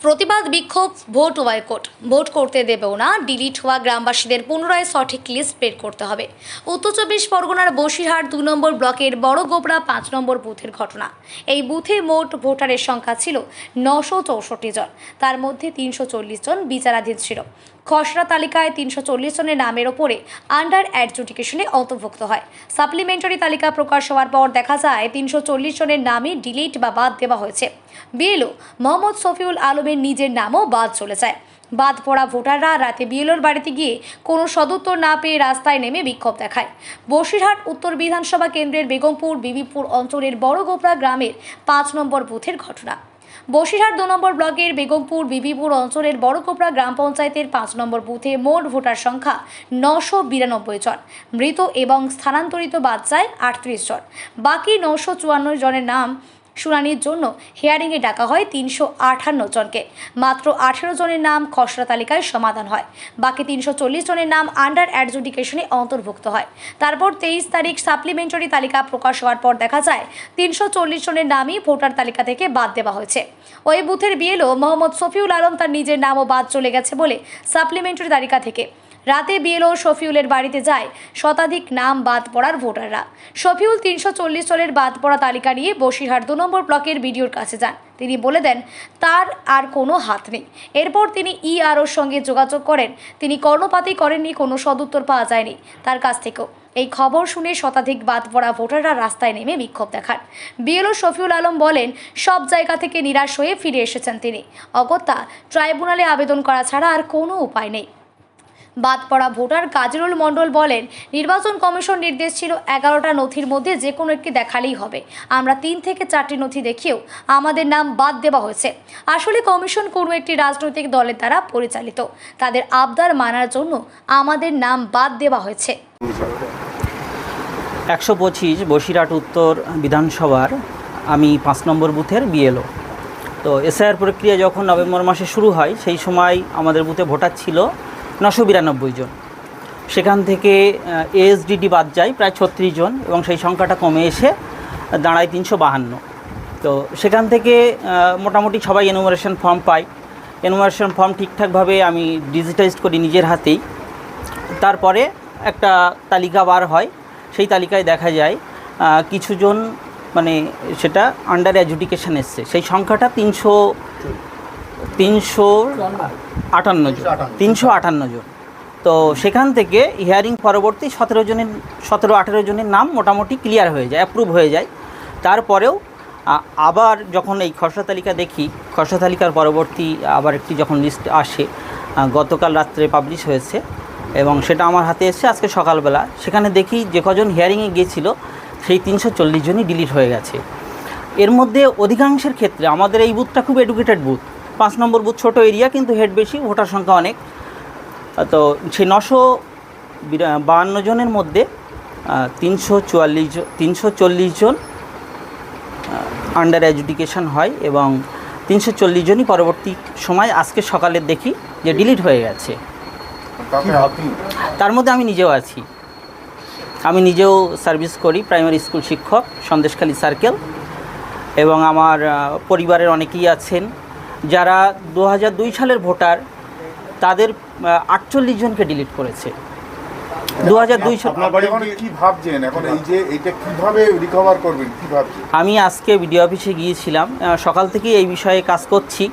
প্রতিবাদ বিক্ষোভ vote boycott vote করতে দেবেও না ডিলিট হওয়া গ্রামবাসীদের পুনরায় সঠিক লিস্ট বের করতে হবে। উত্তর চব্বিশ পরগনার বসিরহাট 2 নম্বর ব্লকের বড় গোবরা 5 নম্বর বুথের ঘটনা। এই বুথে মোট ভোটারের সংখ্যা ছিল 964 জন, তার মধ্যে 340 জন বিচারাধীন ছিল। খসড়া তালিকায় 340 জনের নামের ওপরে আন্ডার অ্যাডজুডিকেশনে অন্তর্ভুক্ত হয়। সাপ্লিমেন্টারি তালিকা প্রকাশ হওয়ার পর দেখা যায় 340 জনের নামই ডিলিট বা বাদ দেওয়া হয়েছে। বিএলও মোহাম্মদ শফিউল আলমের নিজের নামও বাদ চলে যায়। বাদ পড়া ভোটাররা রাতে বিএলওর বাড়িতে গিয়ে কোনো সদুত্তর না পেয়ে রাস্তায় নেমে বিক্ষোভ দেখায়। বসিরহাট উত্তর বিধানসভা কেন্দ্রের বেগমপুর বিবিপুর অঞ্চলের বড় গোবরা গ্রামের 5 নম্বর বুথের ঘটনা। বসিরহাট 2 নম্বর ব্লকের বেগমপুর বিবিপুর অঞ্চলের বড় গোবরা গ্রাম পঞ্চায়েতের 5 নম্বর বুথে মোট ভোটার সংখ্যা 992 জন। মৃত এবং স্থানান্তরিত বাদ যায় 38 জন। বাকি 954 জনের নাম শুনানির জন্য হিয়ারিংয়ে ডাকা হয় 358 জনকে। মাত্র 18 জনের নাম খসড়া তালিকায় সমাধান হয়। বাকি 340 জনের নাম আন্ডার অ্যাডজুডিকেশনে অন্তর্ভুক্ত হয়। তারপর 23 তারিখ সাপ্লিমেন্টারি তালিকা প্রকাশ হওয়ার পর দেখা যায় 340 জনের নামই ভোটার তালিকা থেকে বাদ দেওয়া হয়েছে। ওই বুথের বিএলও মোহাম্মদ শফিউল আলম তার নিজের নামও বাদ চলে গেছে বলে সাপ্লিমেন্টারি তালিকা থেকে রাতে বিএলও শফিউলের বাড়িতে যায় শতাধিক নাম বাদ পড়ার ভোটাররা। শফিউল 340 জনের বাদ পড়া তালিকা নিয়ে বসিরহাট 2 নম্বর ব্লকের বিডিওর কাছে যান। তিনি বলে দেন তার আর কোনো হাত নেই। এরপর তিনি ইআরওর সঙ্গে যোগাযোগ করেন। তিনি কর্ণপাতই করেননি, কোনো সদুত্তর পাওয়া যায়নি তার কাছ থেকেও। এই খবর শুনে শতাধিক বাদ পড়া ভোটাররা রাস্তায় নেমে বিক্ষোভ দেখান। বিএলও শফিউল আলম বলেন সব জায়গা থেকে নিরাশ হয়ে ফিরে এসেছেন তিনি। অগত্যা ট্রাইব্যুনালে আবেদন করা ছাড়া আর কোনো উপায় নেই। বাদ পড়া ভোটার কাজরুল মণ্ডল বলেন নির্বাচন কমিশন নির্দেশ ছিল 11টা নথির মধ্যে যে কোনো একটি দেখালেই হবে। আমরা 3 থেকে 4টি নথি দেখিয়েও আমাদের নাম বাদ দেওয়া হয়েছে। আসলে কমিশন কোনো একটি রাজনৈতিক দলের দ্বারা পরিচালিত। তাদের আবদার মানার জন্য আমাদের নাম বাদ দেওয়া হয়েছে। 125 বসিরহাট উত্তর বিধানসভার আমি 5 নম্বর বুথের বিএলও। তো এসআইআর প্রক্রিয়া যখন নভেম্বর মাসে শুরু হয় সেই সময় আমাদের বুথে ভোটার ছিল 992 জন। সেখান থেকে এএসডিডি বাদ যায় প্রায় 36 জন এবং সেই সংখ্যাটা কমে এসে দাঁড়ায় 352। তো সেখান থেকে মোটামুটি সবাই এনুমারেশন ফর্ম পায়। এনুমারেশন ফর্ম ঠিকঠাকভাবে আমি ডিজিটাইজড করি নিজের হাতেই। তারপরে একটা তালিকা বার হয়। সেই তালিকায় দেখা যায় কিছুজন মানে সেটা আন্ডার অ্যাডজুডিকেশন এসছে। সেই সংখ্যাটা 358 জন। তো সেখান থেকে হিয়ারিং পরবর্তী 17-18 জনের নাম মোটামুটি ক্লিয়ার হয়ে যায়, অ্যাপ্রুভ হয়ে যায়। তারপরেও আবার যখন এই খসড়া তালিকা দেখি, খসড়া তালিকার পরবর্তী আবার একটি যখন লিস্ট আসে, গতকাল রাত্রে পাবলিশ হয়েছে এবং সেটা আমার হাতে এসে আজকে সকালবেলা, সেখানে দেখি যে কজন হিয়ারিংয়ে গিয়েছিল সেই 340 জনই ডিলিট হয়ে গেছে। এর মধ্যে অধিকাংশের ক্ষেত্রে আমাদের এই বুথটা খুব এডুকেটেড বুথ। 5 নম্বর বুথ ছোটো এরিয়া, কিন্তু হেড বেশি, ভোটার সংখ্যা অনেক। তো সেই 952 জনের মধ্যে 340 জন আন্ডার অ্যাডজুডিকেশন হয় এবং 340 জনই পরবর্তী সময় আজকে সকালে দেখি যে ডিলিট হয়ে গেছে। তার মধ্যে আমি নিজেও আছি। আমি নিজেও সার্ভিস করি, প্রাইমারি স্কুল শিক্ষক, সন্দেশখালী সার্কেল। এবং আমার পরিবারের অনেকেই আছেন যারা 2002 সালের ভোটার, তাদের 48 জনকে ডিলিট করেছে 2002 সাল। আমি আজকে বিডিও অফিসে গিয়েছিলাম, সকাল থেকেই এই বিষয়ে কাজ করছি।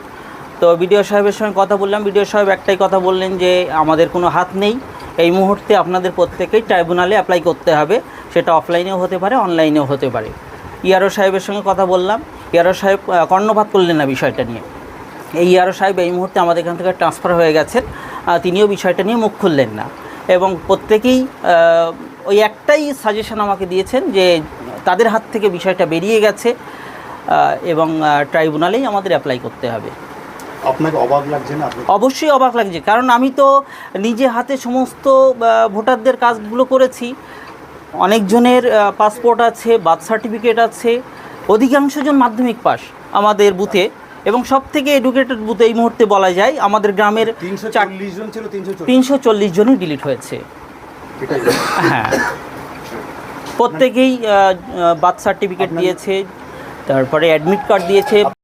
তো বিডিও সাহেবের সঙ্গে কথা বললাম। বিডিও সাহেব একটাই কথা বললেন যে আমাদের কোনো হাত নেই, এই মুহূর্তে আপনাদের প্রত্যেকেই ট্রাইব্যুনালে অ্যাপ্লাই করতে হবে। সেটা অফলাইনেও হতে পারে, অনলাইনেও হতে পারে। ইআরও সাহেবের সঙ্গে কথা বললাম। ইআরও সাহেব কর্ণপাত করলেন না বিষয়টা নিয়ে। এই ইআরও সাহেব এই মুহূর্তে আমাদের এখান থেকে ট্রান্সফার হয়ে গেছেন, তিনিও বিষয়টা নিয়ে মুখ খুললেন না এবং প্রত্যেকেই ওই একটাই সাজেশন আমাকে দিয়েছেন যে তাদের হাত থেকে বিষয়টা বেরিয়ে গেছে এবং ট্রাইব্যুনালেই আমাদের অ্যাপ্লাই করতে হবে। আপনাকে অবাক লাগছে না? অবশ্যই অবাক লাগছে, কারণ আমি তো নিজে হাতে সমস্ত ভোটারদের কাজগুলো করেছি। অনেকজনের পাসপোর্ট আছে, বার্থ সার্টিফিকেট আছে, অধিকাংশজন মাধ্যমিক পাস আমাদের বুথে এবং সব থেকে এডুকেটেড বুথ এই মুহূর্তে বলা যায়। আমাদের গ্রামের 340 জনই ডিলিট হয়েছে। হ্যাঁ, প্রত্যেকেই বার্থ সার্টিফিকেট দিয়েছে, তারপরে অ্যাডমিট কার্ড দিয়েছে।